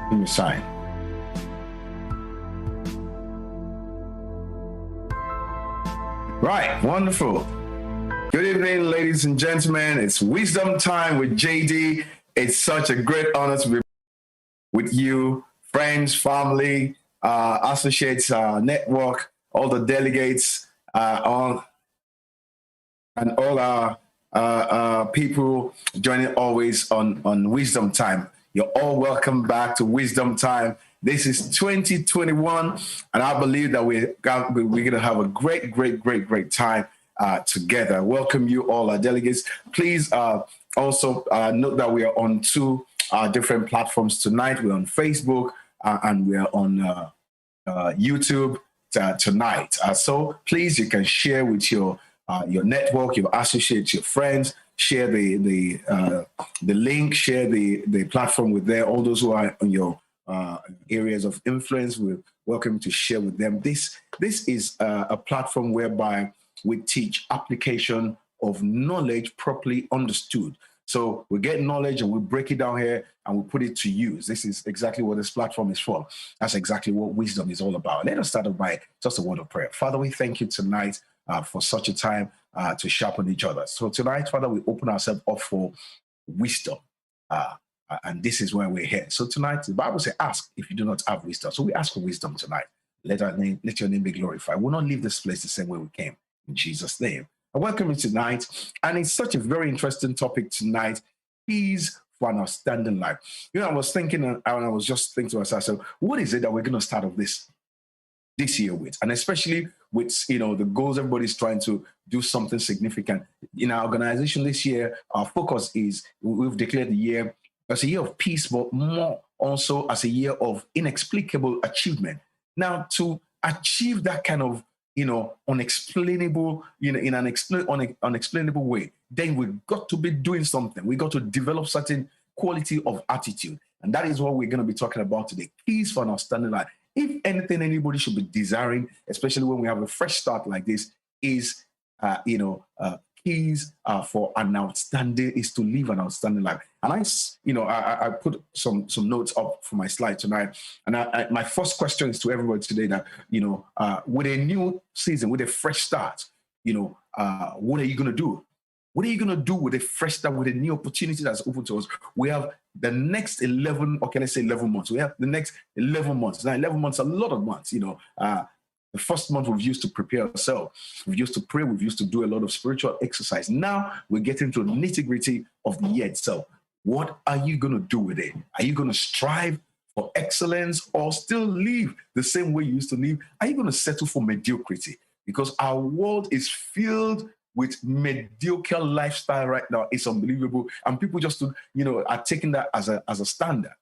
Give me a sign. Right, wonderful. Good evening, ladies and gentlemen. It's Wisdom Time with JD. It's such a great honor to be with you, friends, family, associates, network, all the delegates, and all our people joining always on Wisdom Time. You're all welcome back to Wisdom Time. This is 2021, and I believe that we're going to have a great time together. Welcome you all, our delegates. Please also note that we are on two different platforms tonight. We're on Facebook and we're on YouTube tonight. So please, you can share with your network, your associates, your friends. Share the link. Share the platform with them. All those who are on your areas of influence, we're welcome to share with them. This is a platform whereby we teach application of knowledge properly understood. So we get knowledge and we break it down here and we put it to use. This is exactly what this platform is for. That's exactly what wisdom is all about. Let us start off by just a word of prayer. Father, we thank you tonight for such a time to sharpen each other. So tonight, Father, we open ourselves up for wisdom. And this is why we're here. So tonight, the Bible says, ask if you do not have wisdom. So we ask for wisdom tonight. Let your name be glorified. We'll not leave this place the same way we came. In Jesus' name. I welcome you tonight. And it's such a very interesting topic tonight. Keys for an outstanding life. You know, I was thinking, and I was just thinking to myself, so what is it that we're going to start off this year with? And especially with, the goals, everybody's trying to do something significant. In our organization this year, our focus is, we've declared the year as a year of peace, but more also as a year of inexplicable achievement. Now, to achieve that kind of, unexplainable, in an unexplainable way, then we've got to be doing something. We got to develop certain quality of attitude. And that is what we're going to be talking about today. Keys for an outstanding life. If anything, anybody should be desiring, especially when we have a fresh start like this, is, keys for an outstanding, is to live an outstanding life. And I put some notes up for my slide tonight. And my first question is to everybody today that, with a new season, with a fresh start, what are you going to do? What are you going to do with a fresh start, with a new opportunity that's open to us? We have the next 11 months. We have the next 11 months. Now, 11 months, a lot of months, The first month we've used to prepare ourselves. We've used to pray. We've used to do a lot of spiritual exercise. Now we're getting to the nitty-gritty of the year itself. What are you going to do with it? Are you going to strive for excellence or still live the same way you used to live? Are you going to settle for mediocrity? Because our world is filled with mediocre lifestyle right now. It's unbelievable. And people just, are taking that as a standard.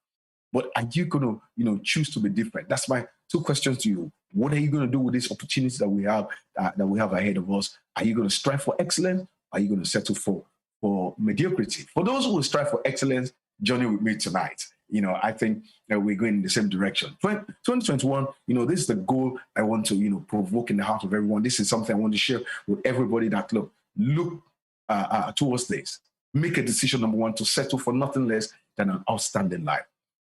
But are you going to, choose to be different? That's my two questions to you. What are you going to do with this opportunity that we have ahead of us? Are you going to strive for excellence? Are you going to settle for mediocrity? For those who will strive for excellence, journey with me tonight. I think that we're going in the same direction. 2021, this is the goal I want to, provoke in the heart of everyone. This is something I want to share with everybody that look towards this. Make a decision, number one, to settle for nothing less than an outstanding life.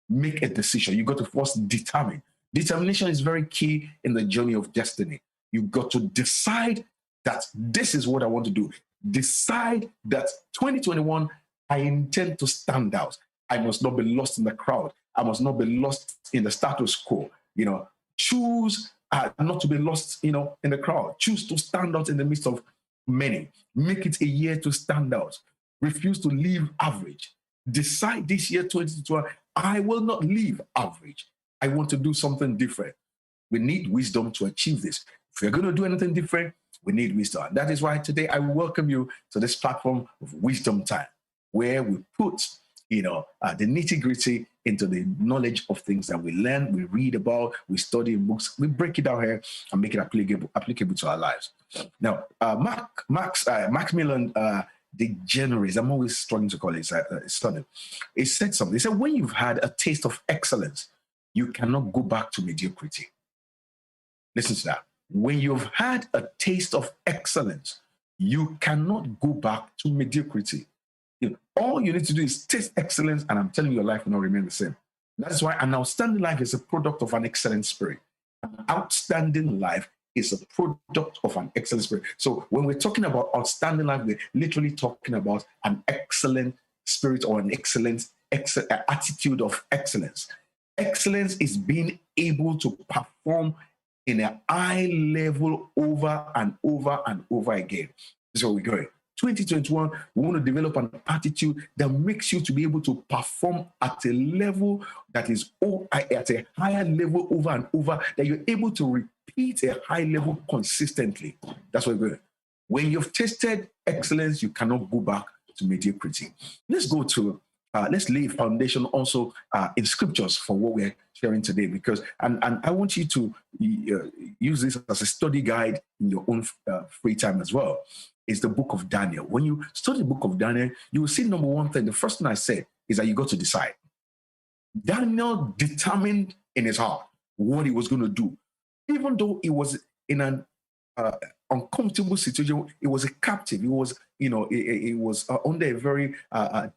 Make a decision. You got to first determine. Determination is very key in the journey of destiny. You got to decide that this is what I want to do. Decide that 2021, I intend to stand out. I must not be lost in the crowd. I must not be lost in the status quo. Choose not to be lost, in the crowd. Choose to stand out in the midst of many. Make it a year to stand out. Refuse to live average. Decide this year, 2021, I will not live average. I want to do something different. We need wisdom to achieve this. If we're going to do anything different, we need wisdom. And that is why today I welcome you to this platform of Wisdom Time, where we put, the nitty-gritty into the knowledge of things that we learn, we read about, we study in books, we break it down here and make it applicable to our lives. Now, Macmillan, the generous, I'm always struggling to call it, study. He said something. He said, when you've had a taste of excellence, you cannot go back to mediocrity. Listen to that. When you've had a taste of excellence, you cannot go back to mediocrity. All you need to do is taste excellence, and I'm telling you, your life will not remain the same. That's why an outstanding life is a product of an excellent spirit. An outstanding life is a product of an excellent spirit. So when we're talking about outstanding life, we're literally talking about an excellent spirit or an excellent attitude of excellence. Excellence is being able to perform in a high level over and over and over again. This is where we're going. 2021, we want to develop an attitude that makes you to be able to perform at a level that is at a higher level over and over, that you're able to repeat a high level consistently. That's where we're going. When you've tasted excellence, you cannot go back to mediocrity. Let's go to let's lay a foundation also in scriptures for what we're sharing today, because and I want you to use this as a study guide in your own free time as well. Is the book of Daniel. When you study the book of Daniel, you will see number one thing. The first thing I said is that you got to decide. Daniel determined in his heart what he was going to do, even though he was in an uncomfortable situation. He was a captive. He was, it was under a very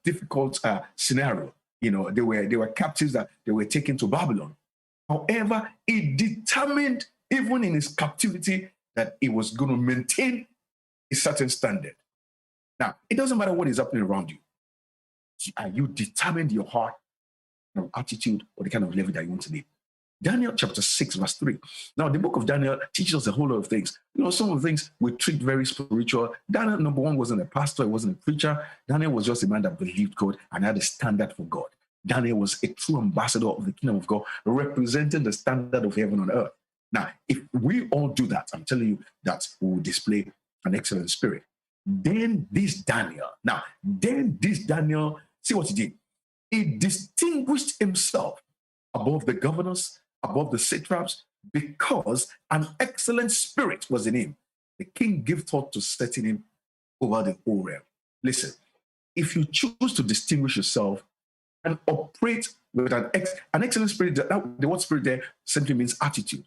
difficult scenario. They were captives that they were taken to Babylon. However, he determined, even in his captivity, that he was going to maintain a certain standard. Now, it doesn't matter what is happening around you. Are you determined in your heart, your attitude, or the kind of level that you want to live? Daniel chapter 6, verse 3. Now, the book of Daniel teaches us a whole lot of things. Some of the things we treat very spiritual. Daniel, number one, wasn't a pastor. He wasn't a preacher. Daniel was just a man that believed God and had a standard for God. Daniel was a true ambassador of the kingdom of God, representing the standard of heaven on earth. Now, if we all do that, I'm telling you that we will display an excellent spirit. Then this Daniel, see what he did. He distinguished himself above the governors, above the satraps, because an excellent spirit was in him. The king gave thought to setting him over the whole realm. Listen, if you choose to distinguish yourself and operate with an excellent spirit, the word spirit there simply means attitude.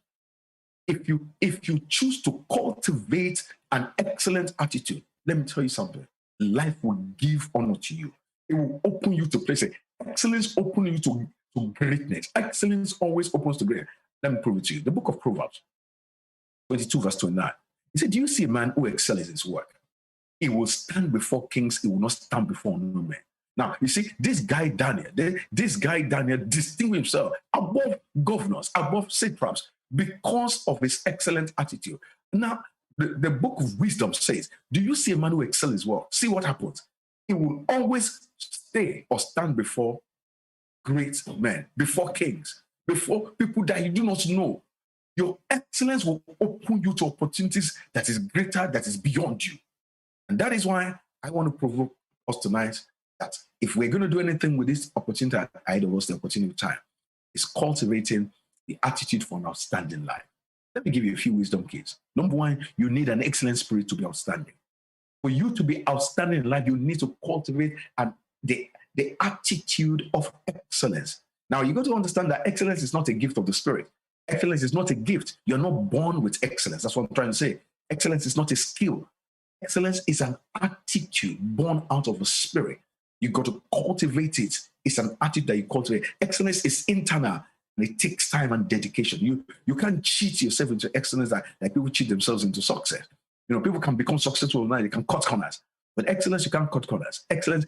If you choose to cultivate an excellent attitude, let me tell you something. Life will give honor to you. It will open you to places. Excellence opens you to greatness. Excellence always opens to greatness. Let me prove it to you. The book of Proverbs, 22 verse 29. He said, do you see a man who excels in his work? He will stand before kings. He will not stand before no men. Now, you see, this guy Daniel distinguished himself above governors, above satraps, because of his excellent attitude. Now, the book of wisdom says, do you see a man who excels his work? See what happens. He will always stay or stand before great men, before kings, before people that you do not know. Your excellence will open you to opportunities that is greater, that is beyond you. And that is why I want to provoke us tonight that if we're going to do anything with this opportunity ahead of us, the opportunity of time, is cultivating the attitude for an outstanding life. Let me give you a few wisdom keys. Number one, you need an excellent spirit to be outstanding. For you to be outstanding in life, you need to cultivate the attitude of excellence. Now, you got to understand that excellence is not a gift of the spirit. Excellence is not a gift. You're not born with excellence. That's what I'm trying to say. Excellence is not a skill. Excellence is an attitude born out of a spirit. You got to cultivate it. It's an attitude that you cultivate. Excellence is internal, and it takes time and dedication. You can't cheat yourself into excellence like people cheat themselves into success. People can become successful overnight. They can cut corners. But excellence, you can't cut corners. Excellence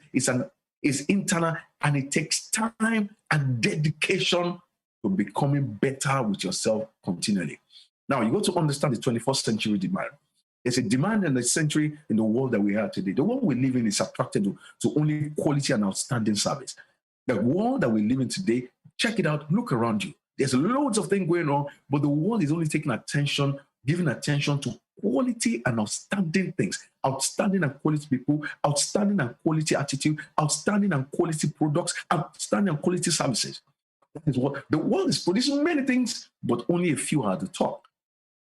is internal, and it takes time and dedication to becoming better with yourself continually. Now, you got to understand the 21st century demand. There's a demand in the century in the world that we have today. The world we live in is attracted to only quality and outstanding service. The world that we live in today, check it out, look around you. There's loads of things going on, but the world is only giving attention to quality and outstanding things, outstanding and quality people, outstanding and quality attitude, outstanding and quality products, outstanding and quality services. That is what the world is producing, many things, but only a few are at the top.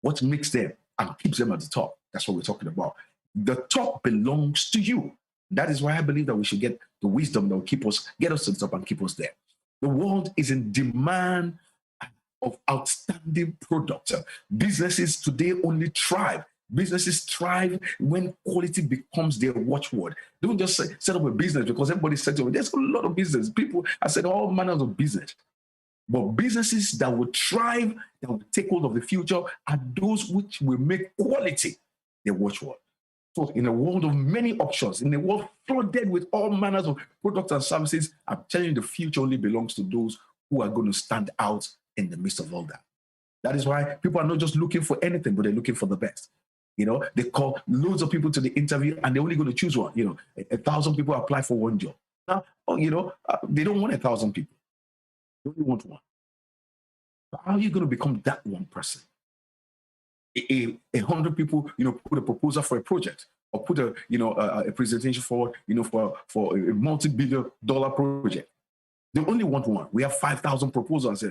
What makes them and keeps them at the top? That's what we're talking about. The top belongs to you. That is why I believe that we should get the wisdom that will get us to the top and keep us there. The world is in demand of outstanding products. Businesses today only thrive. Businesses thrive when quality becomes their watchword. Don't just set up a business because everybody said to me, there's a lot of business. People have said all manners of business. But businesses that will thrive, that will take hold of the future, are those which will make quality their watchword. So in a world of many options, in a world flooded with all manners of products and services, I'm telling you, the future only belongs to those who are going to stand out in the midst of all that. That is why people are not just looking for anything, but they're looking for the best. They call loads of people to the interview and they're only going to choose one. 1,000 people apply for one job. Now, they don't want 1,000 people. They only want one. But how are you going to become that one person? 100 people, put a proposal for a project or put a presentation forward, for a multi-billion-dollar project. They only want one. We have 5,000 proposals.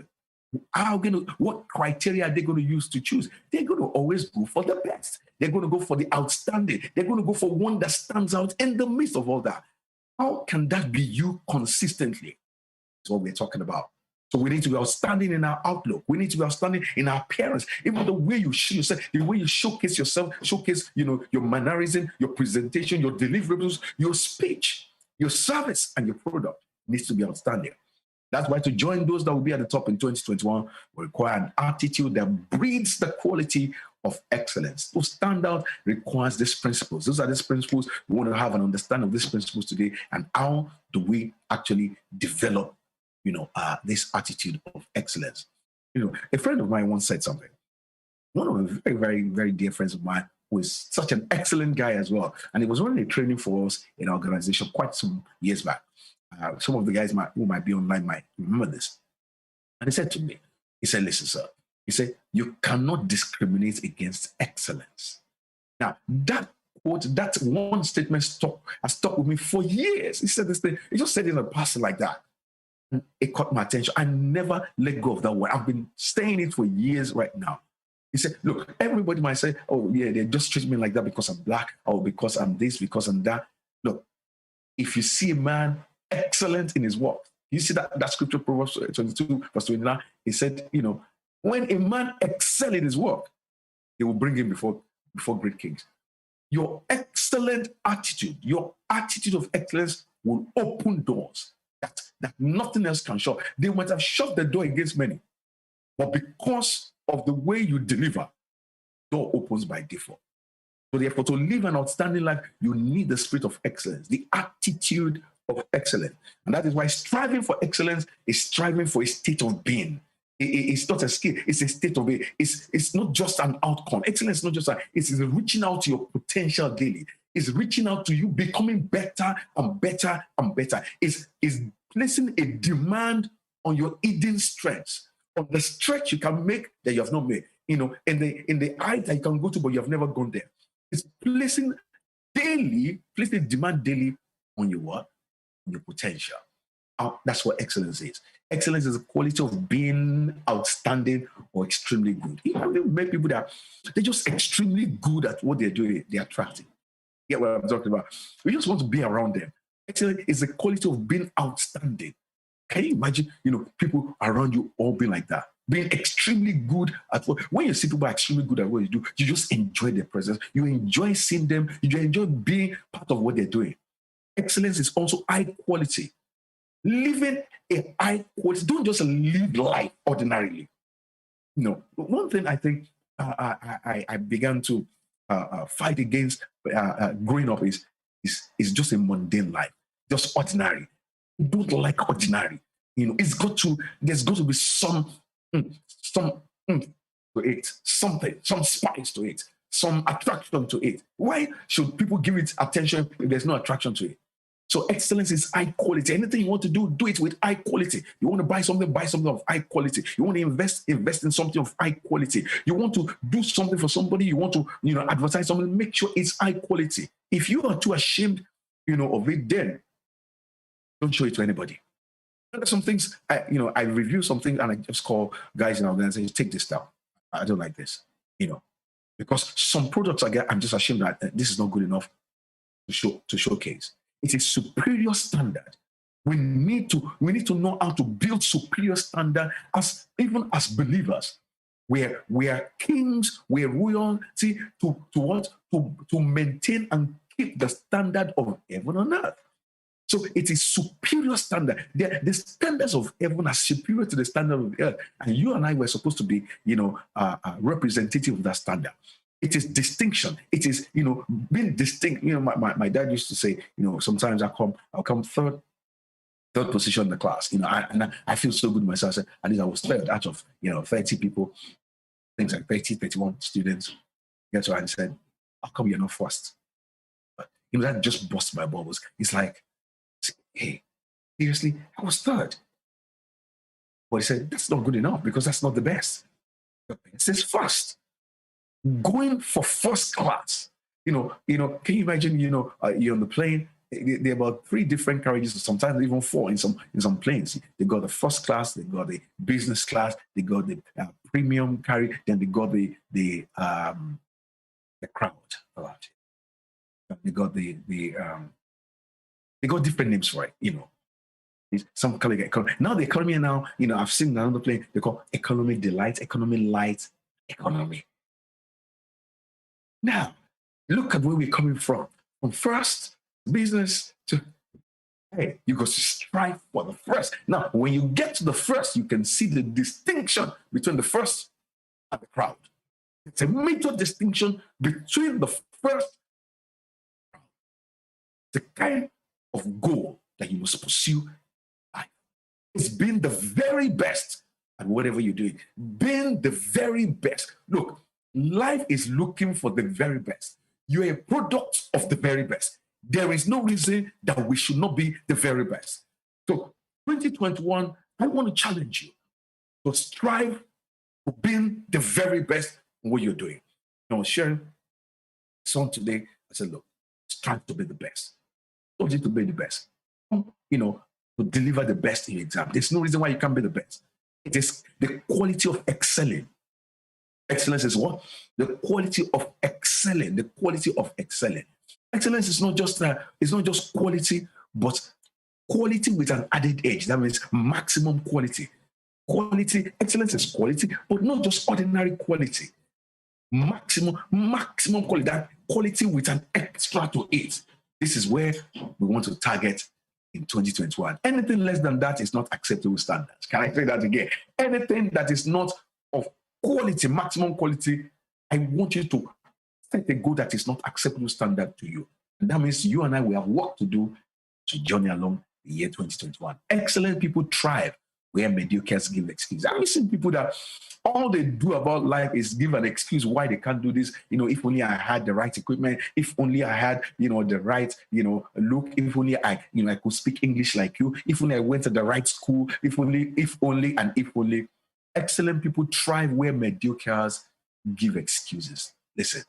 What criteria are they going to use to choose? They're going to always go for the best. They're going to go for the outstanding. They're going to go for one that stands out in the midst of all that. How can that be you consistently? That's what we're talking about. So we need to be outstanding in our outlook. We need to be outstanding in our appearance. Even the way you show yourself, the way you showcase yourself, showcase, your mannerism, your presentation, your deliverables, your speech, your service, and your product needs to be outstanding. That's why to join those that will be at the top in 2021 will require an attitude that breeds the quality of excellence. To stand out requires these principles. Those are these principles. We want to have an understanding of these principles today. And how do we actually develop, this attitude of excellence? A friend of mine once said something. One of the very, very, very dear friends of mine who is such an excellent guy as well. And he was running a training for us in our organization quite some years back. Some of the guys who might be online might remember this. And he said to me, listen, sir, he said, you cannot discriminate against excellence. Now, that quote, that one statement has stuck with me for years. He said this thing, he just said it in a passing like that. And it caught my attention. I never let go of that word. I've been saying it for years right now. He said, look, everybody might say, oh, yeah, they just treat me like that because I'm black, or because I'm this, because I'm that. Look, if you see a man excellent in his work, you see that scripture, Proverbs 22, verse 29, he said, when a man excels in his work, he will bring him before great kings. Your excellent attitude, your attitude of excellence will open doors that nothing else can shut. They might have shut the door against many, but because of the way you deliver, door opens by default. So therefore, to live an outstanding life, you need the spirit of excellence, the attitude of excellence. And that is why striving for excellence is striving for a state of being. It's not a skill, it's a state of being. It's not just an outcome. Excellence is not just it's reaching out to your potential daily. It's reaching out to you, becoming better and better and better. It's placing a demand on your hidden strengths, on the stretch you can make that you have not made. In the height that you can go to, but you have never gone there. It's placing demand daily on your what? On your potential. That's what excellence is. Excellence is the quality of being outstanding or extremely good. You make people that they're just extremely good at what they're doing. They're attractive. Get what I'm talking about? We just want to be around them. Excellence is the quality of being outstanding. Can you imagine, people around you all being like that? Being extremely good at what. When you see people are extremely good at what you do, you just enjoy their presence. You enjoy seeing them. You enjoy being part of what they're doing. Excellence is also high quality. Living a high quality. Don't just live life ordinarily. No. One thing I think I began to fight against growing up is just a mundane life, just ordinary. I don't like ordinary. There's got to be some to it, something, some spice to it, some attraction to it. Why should people give it attention if there's no attraction to it? So excellence is high quality. Anything you want to do it with high quality. You want to buy something of high quality. You want to invest in something of high quality. You want to do something for somebody. You want to, advertise something. Make sure it's high quality. If you are too ashamed, of it, then don't show it to anybody. There's some things I review something and I just call guys in our organization, take this down. I don't like this, because some products I'm just ashamed that this is not good enough to showcase. It's a superior standard. We need to know how to build superior standard even as believers. We are kings, we are royalty to maintain and keep the standard of heaven on earth. So it is superior standard. The standards of heaven are superior to the standard of the earth. And you and I were supposed to be, representative of that standard. It is distinction. It is, being distinct. My dad used to say, sometimes I'll come third position in the class, and I feel so good myself. I said, at least I was third out of, 30 people, things like 30, 31 students. That's why I said, how come you're not first? But, that just burst my bubbles. It's like, hey, seriously, I was third. But he said, that's not good enough because that's not the best. The best is first. Going for first class. Can you imagine, you're on the plane, there are about 3 different carriages, sometimes even 4 in some planes. They got the first class, they got the business class, they got the premium carriage, then they got the crowd. They got they got different names for it. Some call it economy. Now the economy I've seen another plane, they call economy delight, economy light, economy. Now, look at where we're coming from. From first business to, hey, you got to strive for the first. Now, when you get to the first, you can see the distinction between the first and the crowd. It's a major distinction between the first. The kind of goal that you must pursue life is being the very best at whatever you're doing. Being the very best. Look, life is looking for the very best. You're a product of the very best. There is no reason that we should not be the very best. So 2021, I want to challenge you to strive for being the very best in what you're doing. I was sharing song today. I said, look, strive to be the best. Don't need to be the best. To deliver the best in your exam. There's no reason why you can't be the best. It is the quality of excelling. Excellence is what? The quality of excelling. The quality of excelling. Excellence is not just quality, but quality with an added edge. That means maximum quality. Excellence is quality, but not just ordinary quality. Maximum quality. That quality with an extra to it. This is where we want to target in 2021. Anything less than that is not acceptable standards. Can I say that again? Anything that is not of quality, maximum quality, I want you to set a goal that is not acceptable standard to you. And that means you and I, we have work to do to journey along the year 2021. Excellent people thrive where mediocres give excuses. I've seen people that all they do about life is give an excuse why they can't do this. If only I had the right equipment, if only I had, the right, look, if only I could speak English like you, if only I went to the right school, if only. Excellent people thrive where mediocres give excuses. Listen,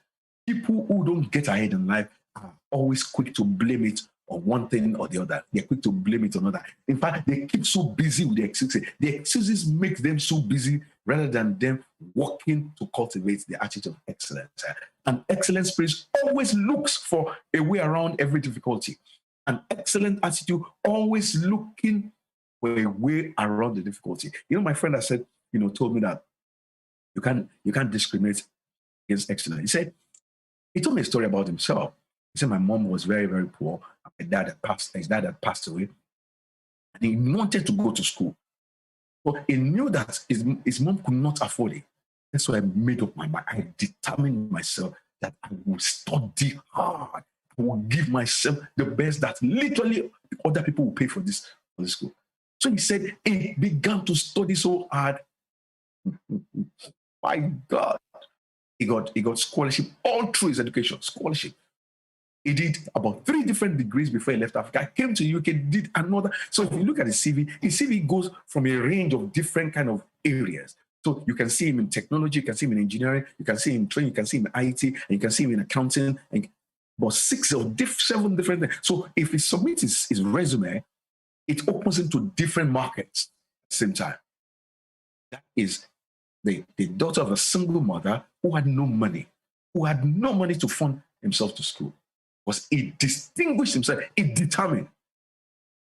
people who don't get ahead in life are always quick to blame it on one thing or the other. They're quick to blame it on another. In fact, they keep so busy with the excuses. The excuses make them so busy rather than them working to cultivate the attitude of excellence. An excellent spirit always looks for a way around every difficulty. An excellent attitude always looking for a way around the difficulty. My friend that said, told me that you can't discriminate against excellence. He told me a story about himself. He said my mom was very, very poor. His dad had passed away. And he wanted to go to school. But he knew that his mom could not afford it. That's why I made up my mind. I determined myself that I will study hard. I will give myself the best that literally other people will pay for this school. So he said he began to study so hard. My God. He got scholarship all through his education, scholarship. He did about 3 different degrees before he left Africa. Came to UK, did another. So if you look at his CV goes from a range of different kind of areas. So you can see him in technology, you can see him in engineering, you can see him in training, you can see him in IT, and you can see him in accounting, about 6 or 7 different things. So if he submits his resume, it opens him to different markets at the same time. That is the daughter of a single mother who had no money to fund himself to school. Was he distinguished himself, he determined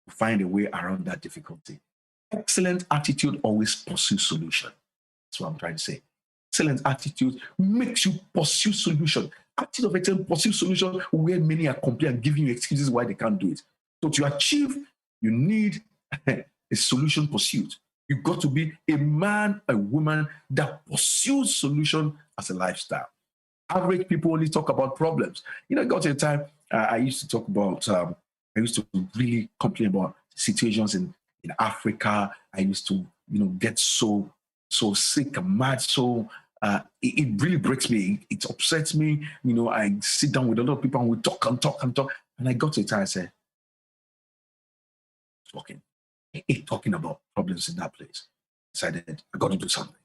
to find a way around that difficulty. Excellent attitude always pursues solution. That's what I'm trying to say. Excellent attitude makes you pursue solution. Attitude of excellence pursue solution where many are complaining and giving you excuses why they can't do it. So to achieve, you need a solution pursuit. You've got to be a man, a woman that pursues solution as a lifestyle. Average people only talk about problems. It got to a time I used to talk about, I used to really complain about situations in Africa. I used to, get so sick and mad. So it really breaks me. It upsets me. I sit down with a lot of people and we talk and talk and talk. And I got to a time I said, talking. Talking about problems in that place. Decided I got to do something,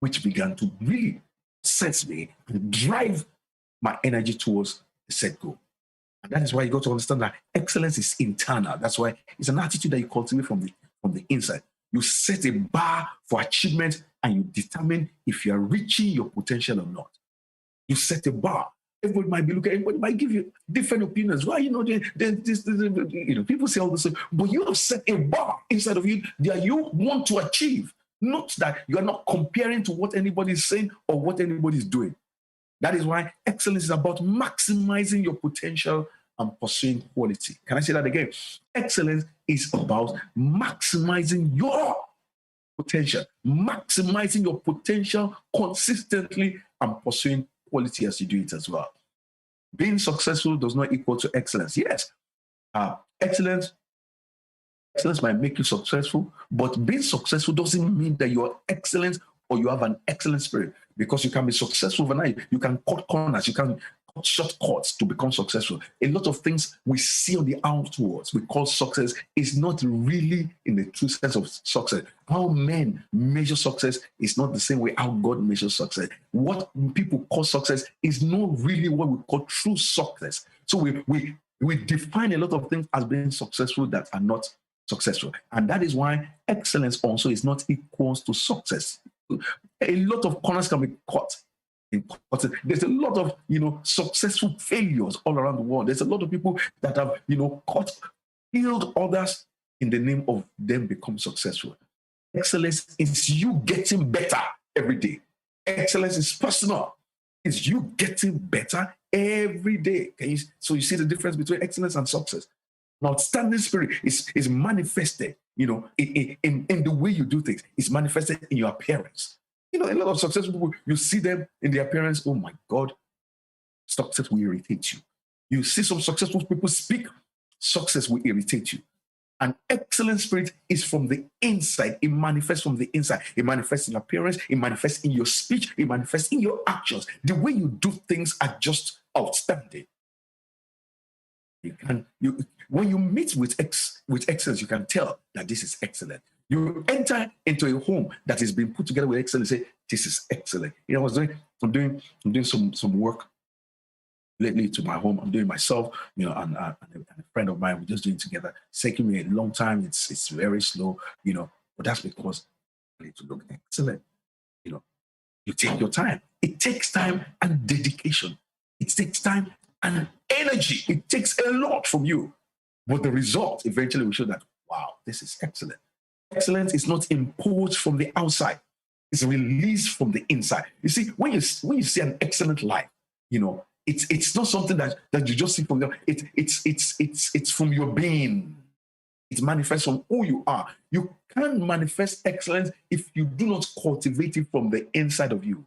which began to really set me and drive my energy towards a set goal. And that is why you got to understand that excellence is internal. That's why it's an attitude that you cultivate from the inside. You set a bar for achievement and you determine if you are reaching your potential or not. You set a bar. Everybody might be looking, everybody might give you different opinions. Why, people say all this, but you have set a bar inside of you that you want to achieve. Not that you are not comparing to what anybody is saying or what anybody is doing. That is why excellence is about maximizing your potential and pursuing quality. Can I say that again? Excellence is about maximizing your potential, maximizing your potential consistently and pursuing quality as you do it as well. Being successful does not equal to excellence. Yes, excellence might make you successful, but being successful doesn't mean that you're excellent or you have an excellent spirit, because you can be successful overnight. You can cut corners, you can cut shortcuts to become successful. A lot of things we see on the outwards we call success is not really in the true sense of success. How men measure success is not the same way how God measures success. What people call success is not really what we call true success. So we define a lot of things as being successful that are not successful. And that is why excellence also is not equals to success. A lot of corners can be cut. There's a lot of successful failures all around the world. There's a lot of people that have killed others in the name of them become successful. Excellence is you getting better every day. Excellence is personal. It's you getting better every day. So you see the difference between excellence and success. An outstanding spirit is manifested, in the way you do things. It's manifested in your appearance. A lot of successful people, you see them in their appearance. Oh my God, success will irritate you. You see some successful people speak, success will irritate you. An excellent spirit is from the inside. It manifests from the inside. It manifests in appearance. It manifests in your speech. It manifests in your actions. The way you do things are just outstanding. When you meet with excellence, you can tell that this is excellent. You enter into a home that is being put together with excellence. Say, this is excellent. I'm doing some work lately to my home. I'm doing myself, and a friend of mine. We're just doing it together. It's taking me a long time. It's very slow, but that's because I need to look excellent. You take your time. It takes time and dedication. It takes time and energy. It takes a lot from you, but the result eventually will show that, wow, this is excellent. Excellence is not imposed from the outside; it's released from the inside. You see, when you see an excellent life, it's not something that you just see from them. It's from your being. It manifests from who you are. You can't manifest excellence if you do not cultivate it from the inside of you.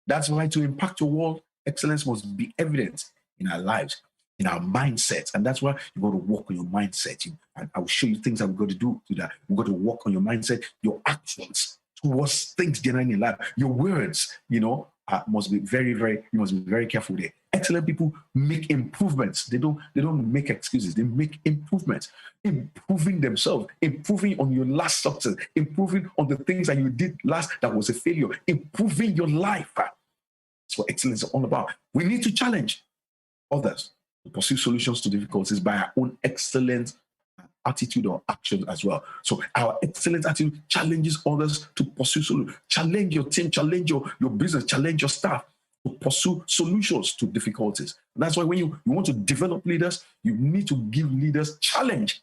That's why to impact your world, excellence must be evident in our lives, in our mindset. And that's why you got to work on your mindset. And I will show you things that we've got to do that. We've got to work on your mindset, your actions towards things generally in life. Your words, must be very, very, you must be very careful there. Excellent people make improvements. They don't make excuses. They make improvements, improving themselves, improving on your last success, improving on the things that you did last that was a failure, improving your life. That's what excellence is all about. We need to challenge others to pursue solutions to difficulties by our own excellent attitude or action as well. So our excellent attitude challenges others to pursue solutions. Challenge your team, challenge your business, challenge your staff to pursue solutions to difficulties. And that's why when you want to develop leaders, you need to give leaders challenge.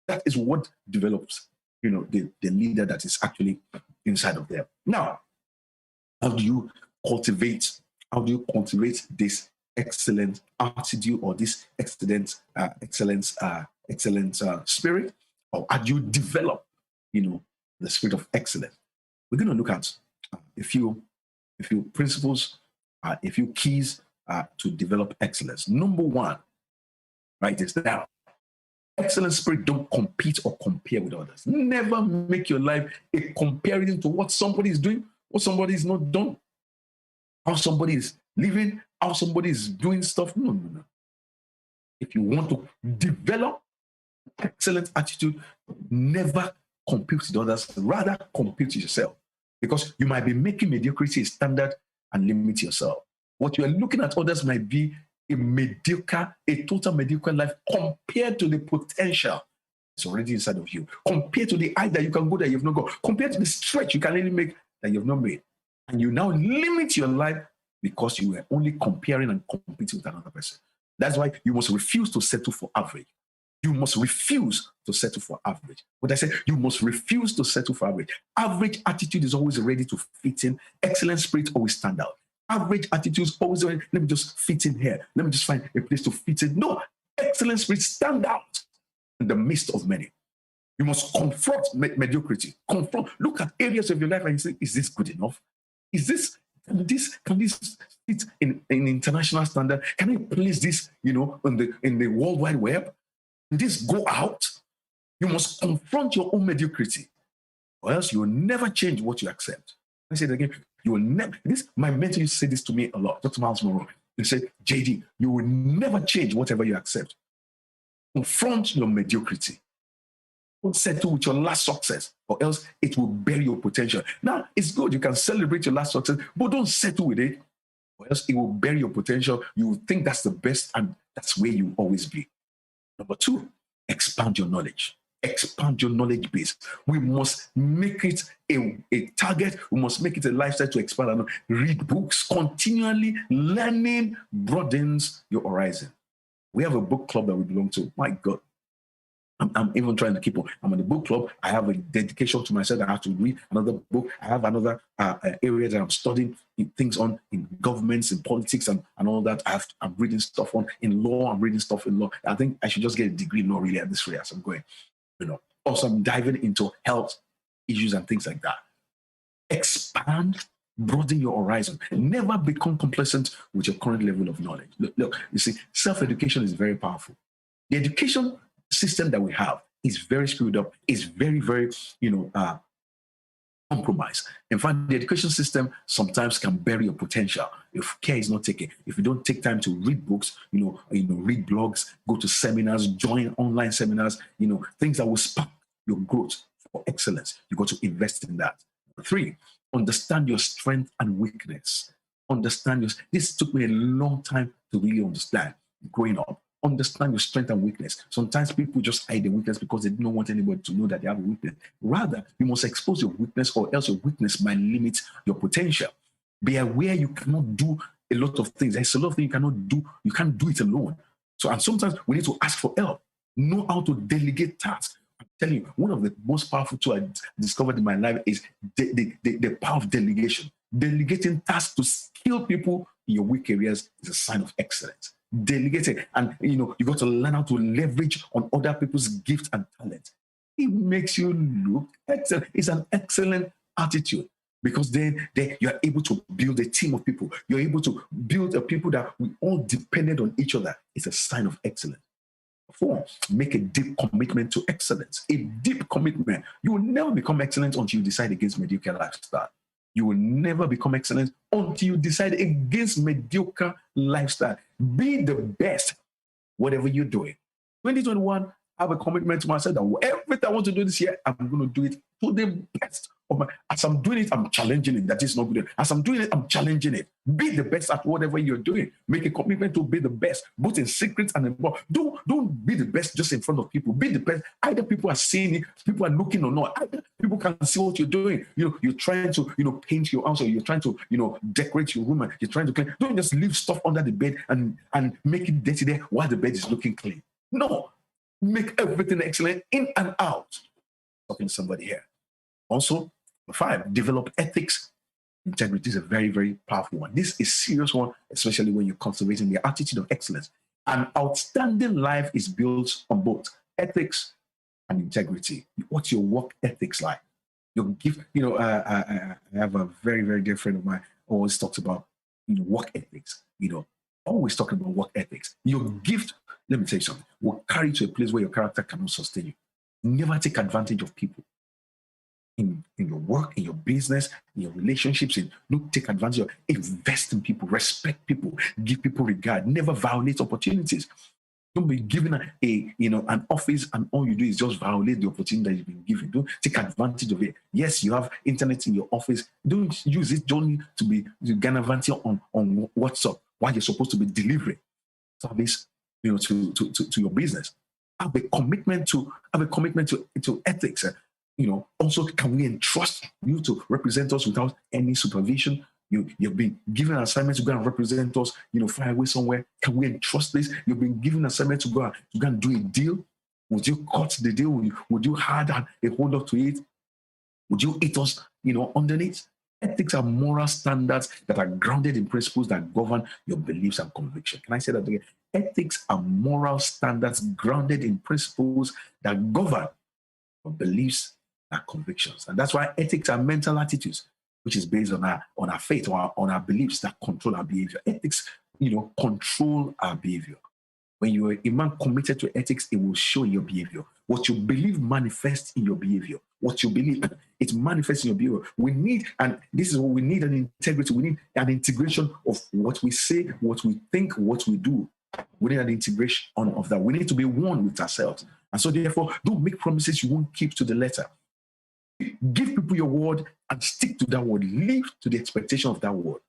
That is what develops, the leader that is actually inside of them. Now, how do you cultivate this excellent attitude or this excellent spirit, or as you develop, the spirit of excellence? We're going to look at a few principles, a few keys to develop excellence. Number one, write this down. Excellent spirit don't compete or compare with others. Never make your life a comparison to what somebody is doing, what somebody is not done, how somebody is living, how somebody is doing stuff. No, no, no. If you want to develop excellent attitude, never compete with others, rather compete with yourself. Because you might be making mediocrity a standard and limit yourself. What you are looking at others might be a total mediocre life compared to the potential that's already inside of you, compared to the height that you can go that you've not gone, compared to the stretch you can only make that you've not made. And you now limit your life because you were only comparing and competing with another person. That's why you must refuse to settle for average. You must refuse to settle for average. What I said, you must refuse to settle for average. Average attitude is always ready to fit in. Excellent spirit always stand out. Average attitude is always ready. Let me just fit in here. Let me just find a place to fit in. No, excellent spirit stand out in the midst of many. You must confront mediocrity. Confront. Look at areas of your life and you say, is this good enough? Can this fit in international standard? Can I place this, in the World Wide Web? Can this go out? You must confront your own mediocrity, or else you will never change what you accept. I say it again. You will never. My mentor used to say this to me a lot. Dr. Miles Monroe. He said, JD, you will never change whatever you accept. Confront your mediocrity. Don't settle with your last success, or else it will bury your potential. Now, it's good. You can celebrate your last success, but don't settle with it, or else it will bury your potential. You will think that's the best, and that's where you will always be. Number two, expand your knowledge. Expand your knowledge base. We must make it a target. We must make it a lifestyle to expand and read books. Continually learning broadens your horizon. We have a book club that we belong to. My God. I'm even trying to keep on. I'm in the book club. I have a dedication to myself. I have to read another book. I have another area that I'm studying things on in governments, in politics, and all that. I'm reading stuff on in law. I'm reading stuff in law. I think I should just get a degree in law really at this rate as I'm going. Also I'm diving into health issues and things like that. Expand, broaden your horizon. Never become complacent with your current level of knowledge. Look, you see, self-education is very powerful. The education system that we have is very screwed up, is very, very, compromised. In fact, the education system sometimes can bury your potential if care is not taken. If you don't take time to read books, read blogs, go to seminars, join online seminars, things that will spark your growth for excellence. You got to invest in that. 3, understand your strength and weakness. This took me a long time to really understand growing up. Understand your strength and weakness. Sometimes people just hide their weakness because they don't want anybody to know that they have a weakness. Rather, you must expose your weakness, or else your weakness might limit your potential. Be aware you cannot do a lot of things. There's a lot of things you cannot do. You can't do it alone. And sometimes we need to ask for help. Know how to delegate tasks. I'm telling you, one of the most powerful tools I discovered in my life is the power of delegation. Delegating tasks to skilled people in your weak areas is a sign of excellence. Delegating, and you got to learn how to leverage on other people's gifts and talents. It makes you look excellent. It's an excellent attitude, because then you are able to build a team of people. You're able to build a people that we all depended on each other. It's a sign of excellence. 4, make a deep commitment to excellence. A deep commitment. You will never become excellent until you decide against mediocre lifestyle. You will never become excellent until you decide against mediocre lifestyle. Be the best, whatever you're doing. 2021, I have a commitment to myself that everything I want to do this year, I'm going to do it to the best of my. As I'm doing it, I'm challenging it. That is not good. As I'm doing it, I'm challenging it. Be the best at whatever you're doing. Make a commitment to be the best, both in secret and in public. Don't be the best just in front of people. Be the best. Either people are seeing it, people are looking or not. Either people can see what you're doing. You're trying to paint your house, or you're trying to decorate your room, and you're trying to clean. Don't just leave stuff under the bed and make it dirty there while the bed is looking clean. No. Make everything excellent in and out. Talking to somebody here. Also, 5, develop ethics Integrity is a very, very powerful one. This is a serious one, especially when you're cultivating the attitude of excellence. An outstanding life is built on both ethics and integrity. What's your work ethics like? Your gift, I have a very, very dear friend of mine who always talks about, work ethics, always talking about work ethics. Your gift, let me tell you something, will carry you to a place where your character cannot sustain you. Never take advantage of people in your work, in your business, in your relationships. Don't take advantage of, invest in people, respect people, give people regard, never violate opportunities. Don't be given an office and all you do is just violate the opportunity that you've been given. Don't take advantage of it. Yes, you have internet in your office. Don't use it only to gain advantage on WhatsApp while you're supposed to be delivering service, to your business. Have a commitment to ethics. Also, can we entrust you to represent us without any supervision? You've been given an assignment to go and represent us, far away somewhere. Can we entrust this? You've been given an assignment to go and do a deal. Would you cut the deal? Would you add a hold up to it? Would you eat us, underneath? Ethics are moral standards that are grounded in principles that govern your beliefs and conviction. Can I say that again? Ethics are moral standards grounded in principles that govern your beliefs and convictions. And that's why ethics are mental attitudes, which is based on our faith or on our beliefs that control our behavior. Ethics, control our behavior. When you are a man committed to ethics, it will show your behavior. What you believe manifests in your behavior. What you believe, it manifests in your behavior. We need, and this is what we need, an integrity. We need an integration of what we say, what we think, what we do. We need an integration of that. We need to be one with ourselves. And so therefore, don't make promises you won't keep to the letter. Give people your word and stick to that word. Live to the expectation of that word.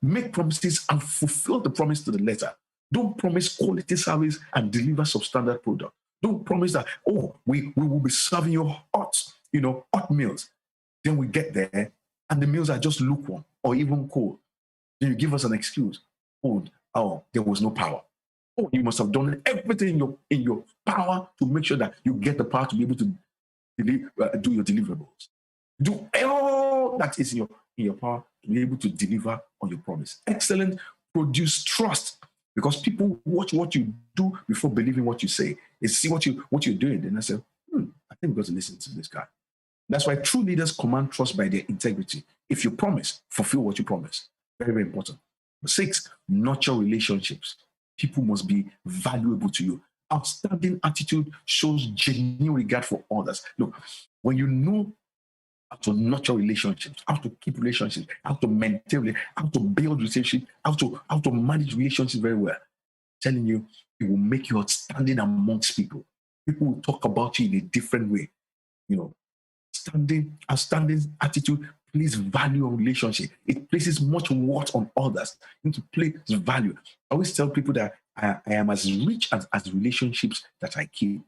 Make promises and fulfill the promise to the letter. Don't promise quality service and deliver substandard product. Don't promise that, we will be serving you hot meals. Then we get there and the meals are just lukewarm or even cold. Then you give us an excuse. There was no power. You must have done everything in your power to make sure that you get the power to be able to do your deliverables. Do all that is in your power to be able to deliver on your promise. Excellent. Produce trust, because people watch what you do before believing what you say. They see what you're doing, and I say, I think we've got to listen to this guy. That's why true leaders command trust by their integrity. If you promise, fulfill what you promise. Very, very important. 6, nurture relationships. People must be valuable to you. Outstanding attitude shows genuine regard for others. Look, when you know how to nurture relationships, how to keep relationships, how to maintain, how to build relationships, how to manage relationships very well, I'm telling you, it will make you outstanding amongst people. People will talk about you in a different way. Outstanding attitude, please value a relationship. It places much worth on others. You need to place value. I always tell people that I am as rich as relationships that I keep.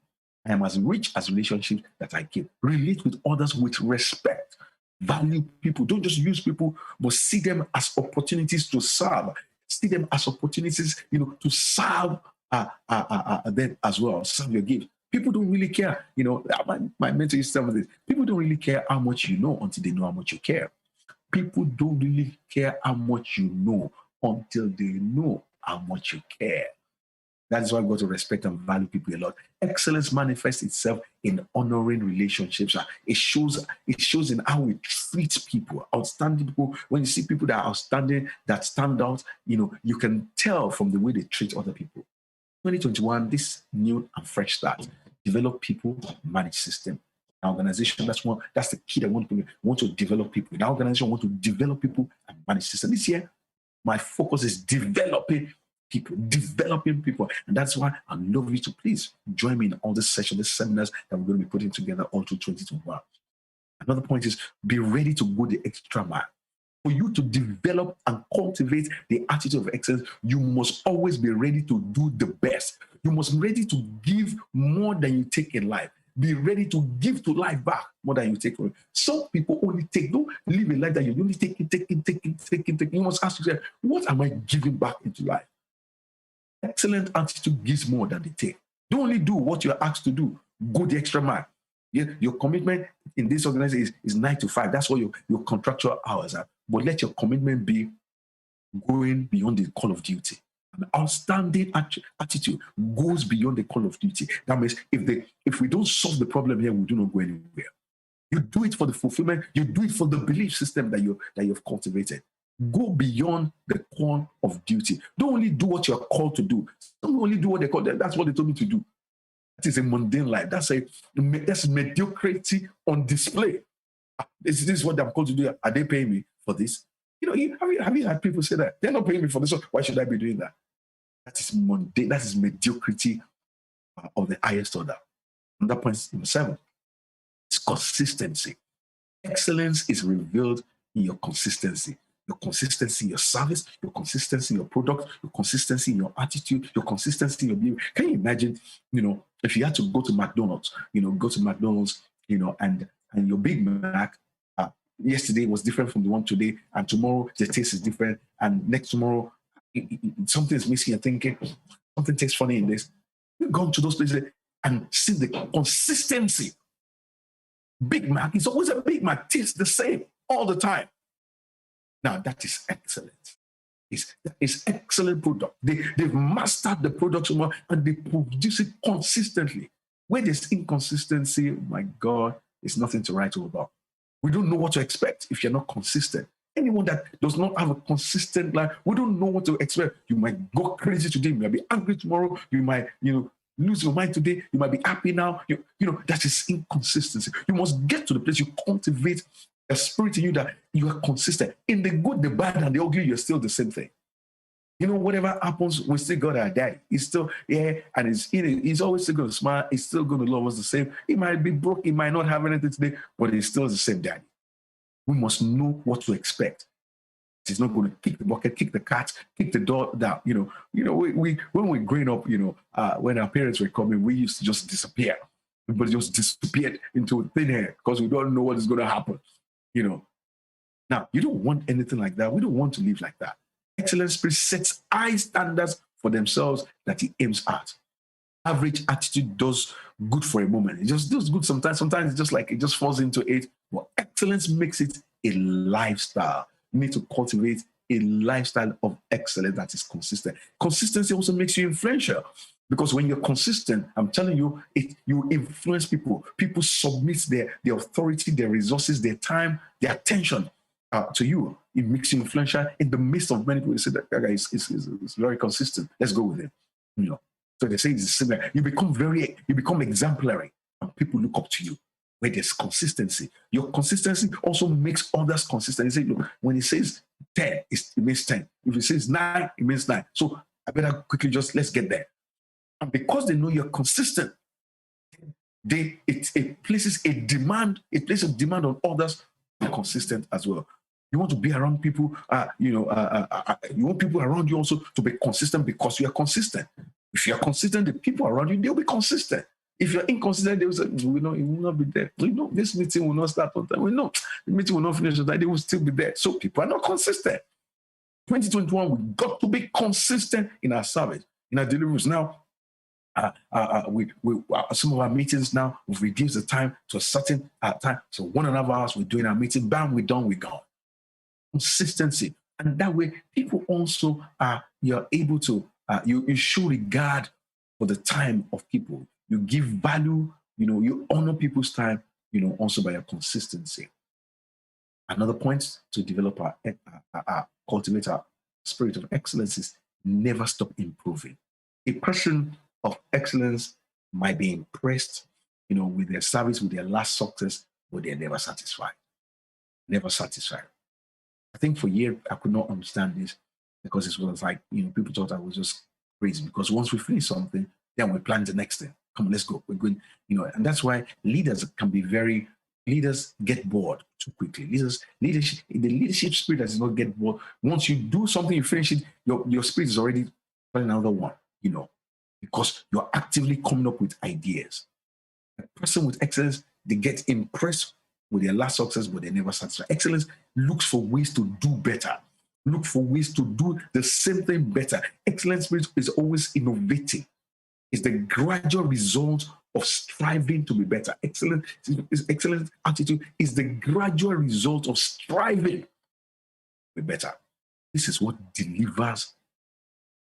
I am as rich as relationships that I keep. Relate with others with respect. Value people. Don't just use people, but see them as opportunities to serve. See them as opportunities, to serve them as well. Serve your gift. People don't really care. My mentor used to tell me this. People don't really care how much you know until they know how much you care. People don't really care how much you know until they know how much you care. That is why we've got to respect and value people a lot. Excellence manifests itself in honoring relationships. It shows in how we treat people. Outstanding people. When you see people that are outstanding, that stand out, you can tell from the way they treat other people. 2021, this new and fresh start. Develop people, manage system. An organization, that's the key that we want to develop people. In our organization, we want to develop people and manage system. This year, my focus is developing people. And that's why I'd love you to please join me in all this session, these seminars that we're going to be putting together all through 2021. Another point is be ready to go the extra mile. For you to develop and cultivate the attitude of excellence, you must always be ready to do the best. You must be ready to give more than you take in life. Be ready to give to life back more than you take from it. Some people only take. Don't live a life that you only take it. You must ask yourself, what am I giving back into life? Excellent attitude gives more than they take. Don't only do what you're asked to do. Go the extra mile. Yeah, your commitment in this organization is 9 to 5. That's what your contractual hours are. But let your commitment be going beyond the call of duty. An outstanding attitude goes beyond the call of duty. That means if we don't solve the problem here, we do not go anywhere. You do it for the fulfillment. You do it for the belief system that you've cultivated. Go beyond the call of duty. Don't only do what you're called to do. Don't only do what they call them. That's what they told me to do. That is a mundane life. That's mediocrity on display. This is what I'm called to do. Are they paying me for this? Have you had people say that? They're not paying me for this. So why should I be doing that? That is mundane. That is mediocrity of the highest order. And that point number 7 is consistency. Excellence is revealed in your consistency. Your consistency in your service, your consistency in your product, your consistency in your attitude, your consistency in your behavior. Can you imagine, if you had to go to McDonald's, and your Big Mac yesterday was different from the one today, and tomorrow the taste is different, and next tomorrow something is missing. You're thinking something tastes funny in this. You've gone to those places and see the consistency. Big Mac is always a Big Mac, tastes the same all the time. Now that is excellent. It's excellent product. They've mastered the product so much and they produce it consistently. Where there's inconsistency, my God, it's nothing to write home about. We don't know what to expect if you're not consistent. Anyone that does not have a consistent life, we don't know what to expect. You might go crazy today, you might be angry tomorrow, you might, lose your mind today, you might be happy now. That is inconsistency. You must get to the place you cultivate a spirit in you that you are consistent. In the good, the bad, and the ugly, you're still the same thing. Whatever happens, we still got our daddy. He's still, and he's always still going to smile. He's still going to love us the same. He might be broke. He might not have anything today, but he's still the same daddy. We must know what to expect. He's not going to kick the bucket, kick the cat, kick the dog down. We when we're growing up, when our parents were coming, we used to just disappear. Everybody just disappeared into thin air because we don't know what is going to happen. Now, you don't want anything like that. We don't want to live like that. Excellent spirit sets high standards for themselves that he aims at. Average attitude does good for a moment. It just does good sometimes. Sometimes it's just like it just falls into it. But excellence makes it a lifestyle. You need to cultivate a lifestyle of excellence that is consistent. Consistency also makes you influential. Because when you're consistent, I'm telling you, you influence people. People submit their authority, their resources, their time, their attention to you. It makes you influential in the midst of many people. They say that guy is very consistent. Let's go with him. So they say it's similar. You become exemplary, and people look up to you. Where there's consistency, your consistency also makes others consistent. You say, look, when it says 10, it means 10. If it says 9, it means 9. So I better quickly let's get there. And because they know you're consistent, it places a demand on others to be consistent as well. You want to be around people, you want people around you also to be consistent because you are consistent. If you are consistent, the people around you, they'll be consistent. If you're inconsistent, they will say, we know it will not be there. We know this meeting will not start on time. We know the meeting will not finish on time. They will still be there. So people are not consistent. 2021, we've got to be consistent in our service, in our deliveries. Now, some of our meetings now, we've reduced the time to a certain time. So 1.5 hours, we're doing our meeting. Bam, we're done, we're gone. Consistency. And that way, people also you're able to, you show regard for the time of people. You give value, you honor people's time, also by your consistency. Another point to develop cultivate our spirit of excellence is never stop improving. A person of excellence might be impressed, with their service, with their last success, but they're never satisfied. Never satisfied. I think for years I could not understand this because it was like, people thought I was just crazy because once we finish something, then we plan the next thing. Come on, let's go. We're going, and that's why leaders get bored too quickly. The leadership spirit does not get bored. Once you do something, you finish it, your spirit is already planning another one, because you're actively coming up with ideas. A person with excellence, they get impressed with their last success, but they never satisfied. Excellence looks for ways to do better. Look for ways to do the same thing better. Excellence spirit is always innovating. is the gradual result of striving to be better. Excellent attitude is the gradual result of striving to be better. This is what delivers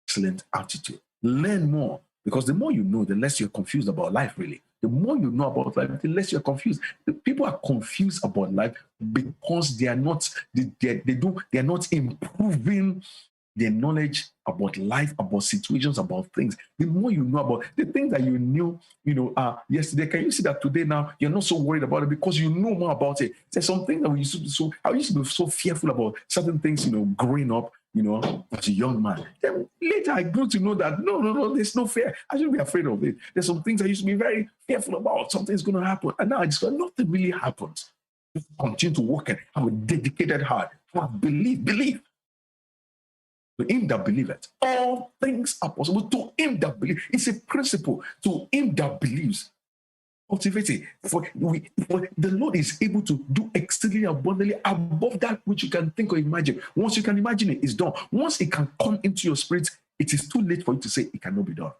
excellent attitude. Learn more, because the more you know, the less you're confused about life, really. The more you know about life, the less you're confused. The people are confused about life because they are not improving their knowledge about life, about situations, about things. The more you know about the things that you knew, yesterday, can you see that today now you're not so worried about it because you know more about it? There's some things that we used to be so fearful about certain things, growing up, as a young man. Then later I grew to know that no, there's no fear. I shouldn't be afraid of it. There's some things I used to be very fearful about. Something's going to happen. And now I just nothing really happens. Just continue to work and have a dedicated heart. Have believe. To him that believeth, all things are possible. To him that believes, it's a principle. To him that believes, cultivate it. For the Lord is able to do exceedingly abundantly above that which you can think or imagine. Once you can imagine it, it's done. Once it can come into your spirit, it is too late for you to say it cannot be done.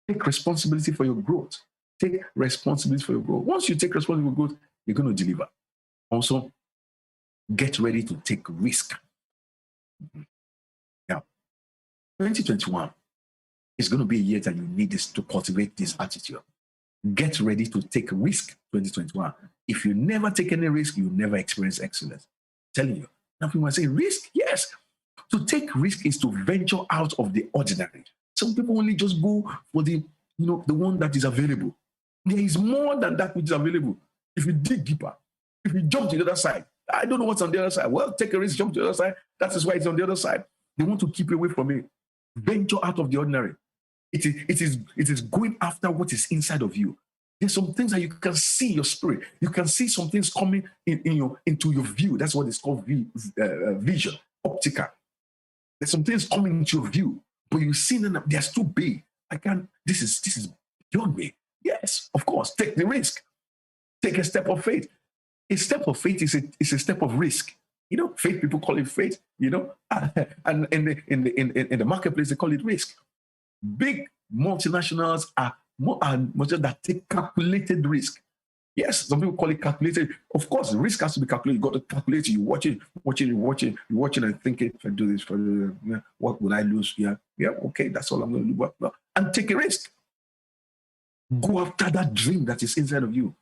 Take responsibility for your growth. Take responsibility for your growth. Once you take responsibility for growth, you're going to deliver. Also, get ready to take risk. 2021 is going to be a year that you need this to cultivate this attitude. Get ready to take risk 2021. If you never take any risk, you never experience excellence. I'm telling you. Now people might say, risk? Yes. To take risk is to venture out of the ordinary. Some people only just go for the one that is available. There is more than that which is available. If you dig deeper, if you jump to the other side, I don't know what's on the other side. Well, take a risk, jump to the other side. That is why it's on the other side. They want to keep you away from it. Venture out of the ordinary. It is going after what is inside of you. There's some things that you can see in your spirit. You can see some things coming into your view. That's what is called vision, optica. There's some things coming into your view, but you see them, they're too big. This is beyond me. Yes, of course, take the risk. Take a step of faith. A step of faith is a step of risk. Faith, people call it faith, and in the marketplace, they call it risk. Big multinationals are that take calculated risk. Yes, some people call it calculated. Of course, risk has to be calculated. You got to calculate it. You watch it and think, if I do this, what will I lose? Yeah, okay, that's all I'm going to do. And take a risk. Go after that dream that is inside of you.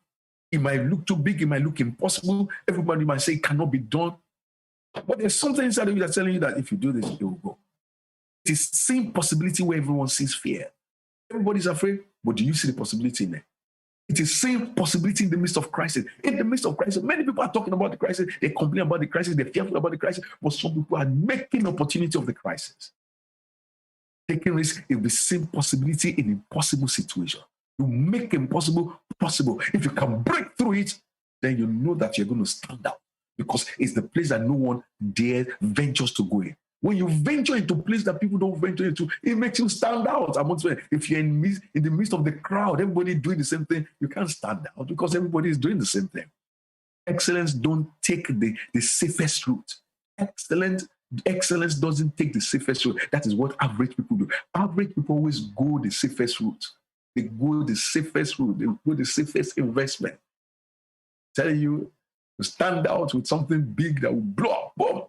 It might look too big. It might look impossible. Everybody might say it cannot be done. But there's something inside of you that's telling you that if you do this, it will go. It is the same possibility where everyone sees fear. Everybody's afraid, but do you see the possibility in it? It is the same possibility in the midst of crisis. In the midst of crisis, many people are talking about the crisis. They complain about the crisis. They're fearful about the crisis. But some people are making opportunity of the crisis. Taking risk is the same possibility in impossible situation. You make impossible possible. If you can break through it, then you know that you're going to stand out. Because it's the place that no one dare ventures to go in. When you venture into a place that people don't venture into, it makes you stand out. If you're in the midst of the crowd, everybody doing the same thing, you can't stand out because everybody is doing the same thing. Excellence don't take the safest route. Excellence doesn't take the safest route. That is what average people do. Average people always go the safest route. They go the safest route. They go the safest investment. Telling you, to stand out with something big that will blow up, boom,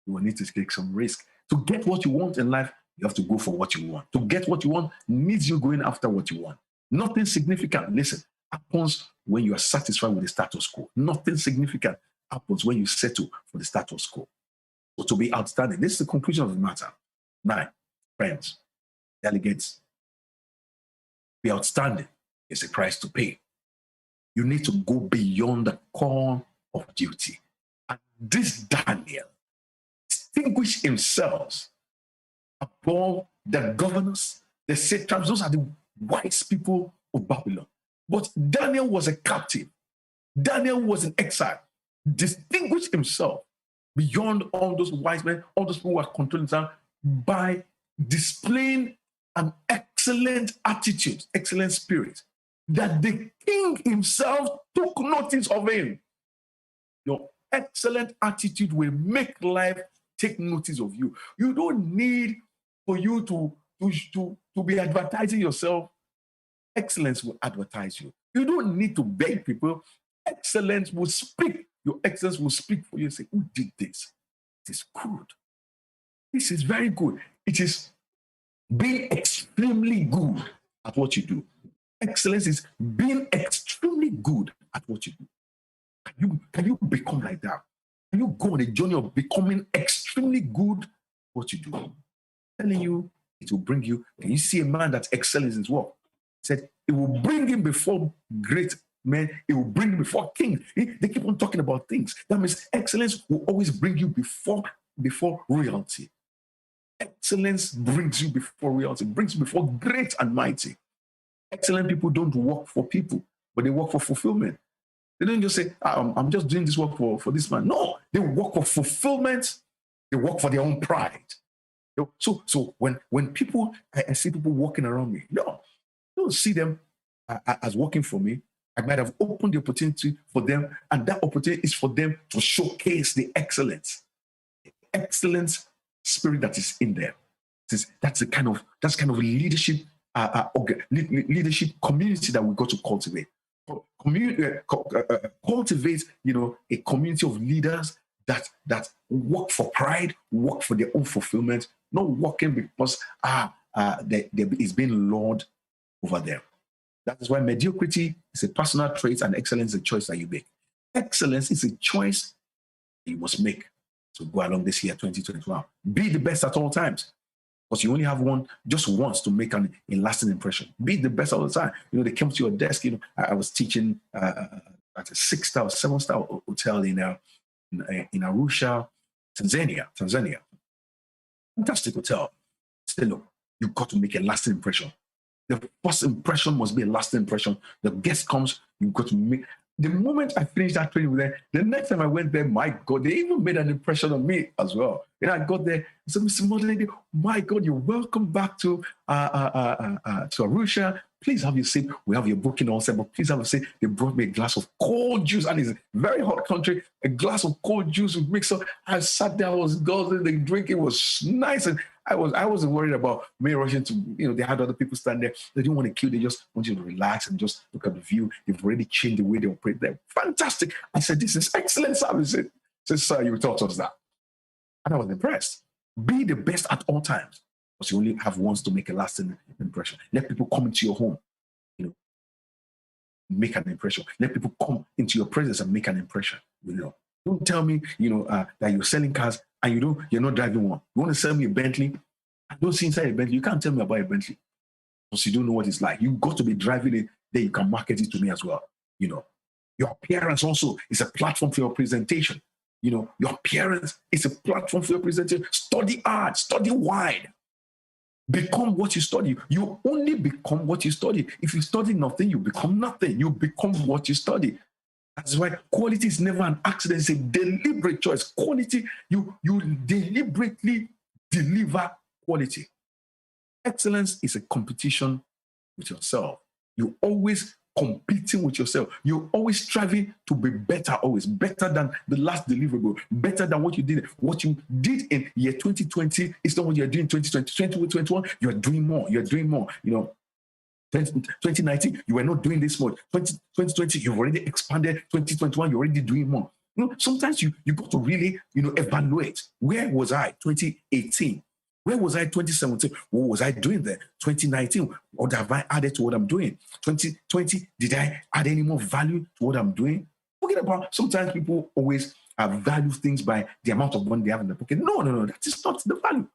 you will need to take some risk. To get what you want in life, you have to go for what you want. To get what you want needs you going after what you want. Nothing significant, listen, happens when you are satisfied with the status quo. Nothing significant happens when you settle for the status quo. So to be outstanding, this is the conclusion of the matter. 9, friends, delegates, be outstanding is a price to pay. You need to go beyond the call of duty. And this Daniel distinguished himself above the governors, the satraps. Those are the wise people of Babylon. But Daniel was a captive. Daniel was in exile. Distinguished himself beyond all those wise men, all those people who are controlling time by displaying an excellent attitude, excellent spirit, that the king himself took notice of him. Your excellent attitude will make life take notice of you. You don't need for you to to be advertising yourself, excellence will advertise you. You don't need to beg people. Excellence will speak. Your excellence will speak for you and say, who did this? It is good. This is very good. It is being extremely good at what you do. Excellence is being extremely good at what you do. Can you become like that? Can you go on a journey of becoming extremely good at what you do? I'm telling you, it will bring you. Can you see a man that's excelling in his work? He said, it will bring him before great men. It will bring him before kings. They keep on talking about things. That means excellence will always bring you before royalty. Excellence brings you before royalty, brings you before great and mighty. Excellent people don't work for people, but they work for fulfillment. They don't just say, I'm just doing this work for this man. No, they work for fulfillment. They work for their own pride. So when people, I see people walking around me, no, I don't see them as working for me. I might have opened the opportunity for them, and that opportunity is for them to showcase the excellence spirit that is in them. That's kind of leadership leadership community that we got to cultivate. Cultivate, a community of leaders that work for pride, work for their own fulfillment, not working because there is being lord over them. That is why mediocrity is a personal trait and excellence is a choice that you make. Excellence is a choice you must make to go along this year, 2021. Be the best at all times. Because you only have just once to make a lasting impression. Be the best all the time. They came to your desk. I was teaching at a 6-star or 7-star hotel in Arusha, Tanzania. Fantastic hotel. Say, look, you've got to make a lasting impression. The first impression must be a lasting impression. The guest comes, you've got to make. The moment I finished that training with them, the next time I went there, my God, they even made an impression on me as well. I got there, I said, Mr. Modern, my God, you're welcome back to Arusha. Please have your seat. We have your booking all set, but please have a seat. They brought me a glass of cold juice, and it's a very hot country. A glass of cold juice with mixer. I sat there, I was guzzling the drink. It was nice, and I wasn't worried about me rushing to. They had other people stand there. They didn't want to kill. They just want you to relax and just look at the view. They've already changed the way they operate there. Fantastic. I said, this is excellent service. He said, sir, you taught us that. And I was impressed. Be the best at all times. Because you only have once to make a lasting impression. Let people come into your home, make an impression. Let people come into your presence and make an impression. Don't tell me, that you're selling cars and you're not driving one. You want to sell me a Bentley? I don't see inside a Bentley. You can't tell me about a Bentley because you don't know what it's like. You got to be driving it. Then you can market it to me as well. Your appearance also is a platform for your presentation. Your appearance is a platform for your presentation. Study hard, study wide. Become what you study. You only become what you study. If you study nothing, you become nothing. You become what you study. That's why quality is never an accident. It's a deliberate choice. Quality, you deliberately deliver quality. Excellence is a competition with yourself. You always competing with yourself. You're always striving to be better, always better than the last deliverable, better than what you did. What you did in year 2020 is not what you're doing in 2020. 2021, you're doing more. You're doing more. 2019, you were not doing this much. 2020, you've already expanded. 2021, you're already doing more. Sometimes you got to really, evaluate. Where was I 2018? Where was I 2017? What was I doing there? 2019, what have I added to what I'm doing? 2020, did I add any more value to what I'm doing? Forget about, sometimes people always value things by the amount of money they have in their pocket. No, that is not the value.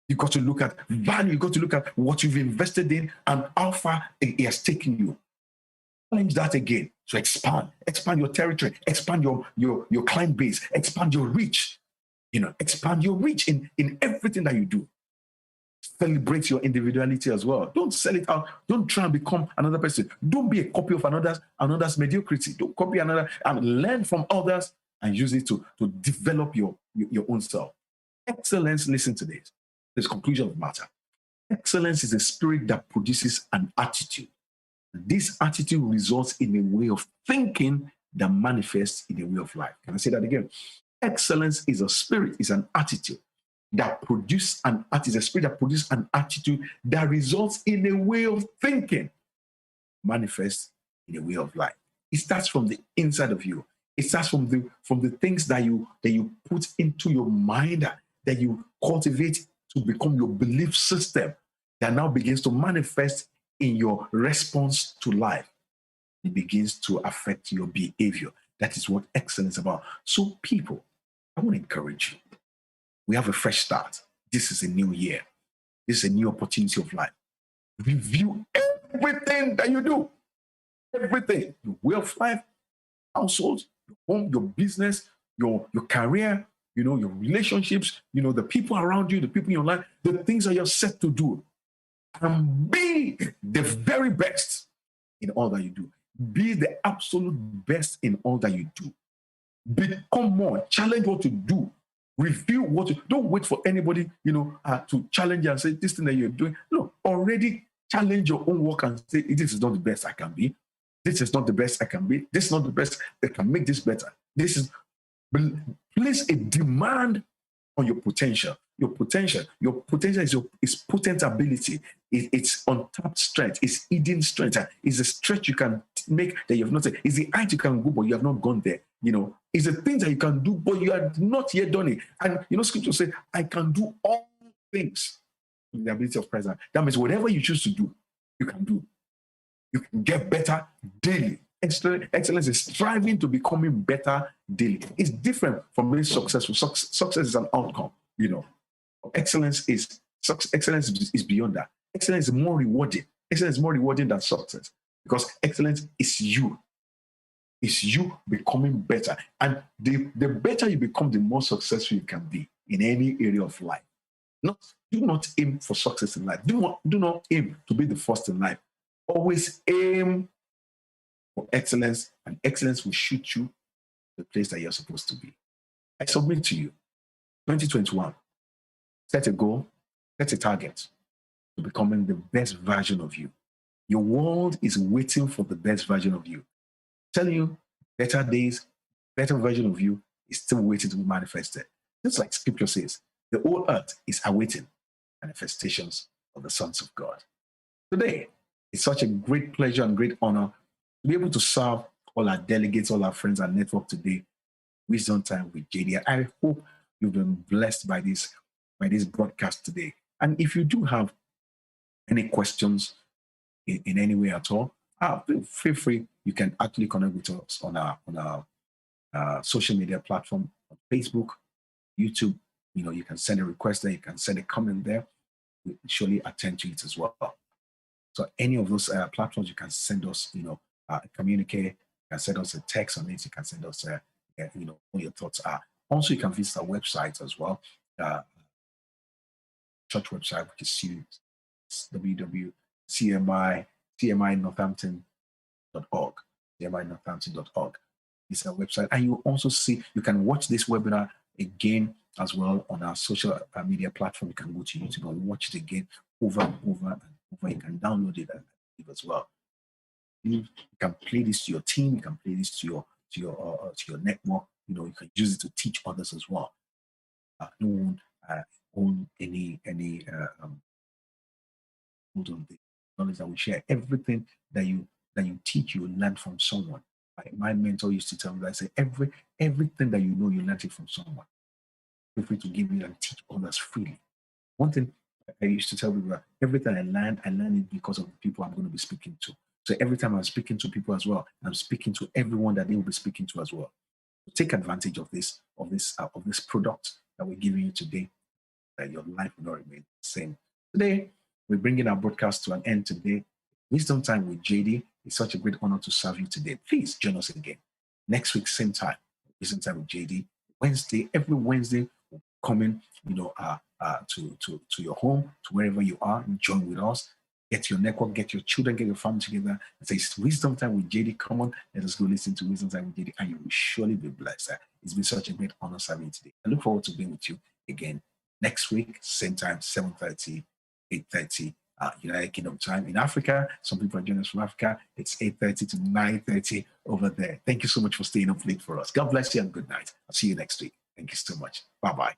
You got to look at value. You got to look at what you've invested in and how far it has taken you. Challenge that again. So expand your territory, expand your client base, expand your reach. Expand your reach in everything that you do. Celebrate your individuality as well. Don't sell it out. Don't try and become another person. Don't be a copy of another's mediocrity. Don't copy another and learn from others and use it to develop your own self. Excellence, listen to this. This conclusion of the matter. Excellence is a spirit that produces an attitude. This attitude results in a way of thinking that manifests in a way of life. Can I say that again? Excellence is a spirit, is an attitude that produces an attitude, a spirit that produces an attitude that results in a way of thinking, manifests in a way of life. It starts from the inside of you. It starts from the things that you put into your mind, that you cultivate to become your belief system, that now begins to manifest in your response to life. It begins to affect your behavior. That is what excellence is about. So, people, I want to encourage you. We have a fresh start. This is a new year. This is a new opportunity of life. Review everything that you do. Everything. Your way of life, household, your home, your business, your career, your relationships, the people around you, the people in your life, the things that you're set to do. And be the very best in all that you do. Be the absolute best in all that you do. Become more. Challenge what you do. Review what you don't wait for anybody, to challenge you and say this thing that you're doing. No, already challenge your own work and say this is not the best I can be. This is not the best I can be. This is not the best that can make this better. Place a demand on your potential. Your potential is potent ability. It's untapped strength. It's hidden strength. It's a stretch you can make that you have not. It's the height you can go, but you have not gone there. It's the things that you can do, but you have not yet done it. And Scripture says, "I can do all things with the ability of Christ." That means whatever you choose to do, you can do. You can get better daily. Excellence is striving to becoming better daily. It's different from being successful. Success is an outcome. Excellence is beyond that. Excellence is more rewarding. Excellence is more rewarding than success, because excellence is you. It's you becoming better. And the better you become, the more successful you can be in any area of life. Do not aim for success in life. Do not aim to be the first in life. Always aim for excellence, and excellence will shoot you to the place that you're supposed to be. I submit to you, 2021, set a goal, set a target to becoming the best version of you. Your world is waiting for the best version of you. I'm telling you, better days, better version of you is still waiting to be manifested. Just like Scripture says, the whole earth is awaiting manifestations of the sons of God. Today, it's such a great pleasure and great honor to be able to serve all our delegates, all our friends, and network today. Wisdom Time with JD. I hope you've been blessed by this broadcast today. And if you do have any questions in any way at all, feel free. You can actually connect with us on our social media platform, on Facebook, YouTube. You can send a request there. You can send a comment there. We'll surely attend to it as well. So any of those platforms, you can send us, communicate. You can send us a text on it. You can send us, what your thoughts are. Also, you can visit our website as well, church website, which is www.cminorthampton.org. cminorthampton.org is our website, and you also you can watch this webinar again as well on our social media platform. You can go to YouTube and watch it again over and over and over. You can download it as well. You can play this to your team. You can play this to your network. You can use it to teach others as well. No one own any hold on the knowledge that we share. Everything that you teach, you learn from someone. My mentor used to tell me that, I say everything that you know, you learn it from someone. Feel free to give it and teach others freely. One thing I used to tell people, everything I learn it because of the people I'm going to be speaking to. So every time I'm speaking to people as well, I'm speaking to everyone that they will be speaking to as well. So take advantage of this product that we're giving you today, that your life will not remain the same. Today, we're bringing our broadcast to an end today. Wisdom Time with JD. It's such a great honor to serve you today. Please join us again next week, same time. Wisdom Time with JD. Every Wednesday, we'll come in, to your home, to wherever you are, and join with us. Get your network, get your children, get your family together, and say, it's Wisdom Time with JD. Come on, let us go listen to Wisdom Time with JD, and you will surely be blessed. It's been such a great honor serving you today. I look forward to being with you again next week, same time, 7:30, 8:30, United Kingdom time. In Africa, some people are joining us from Africa. It's 8:30 to 9:30 over there. Thank you so much for staying up late for us. God bless you and good night. I'll see you next week. Thank you so much. Bye-bye.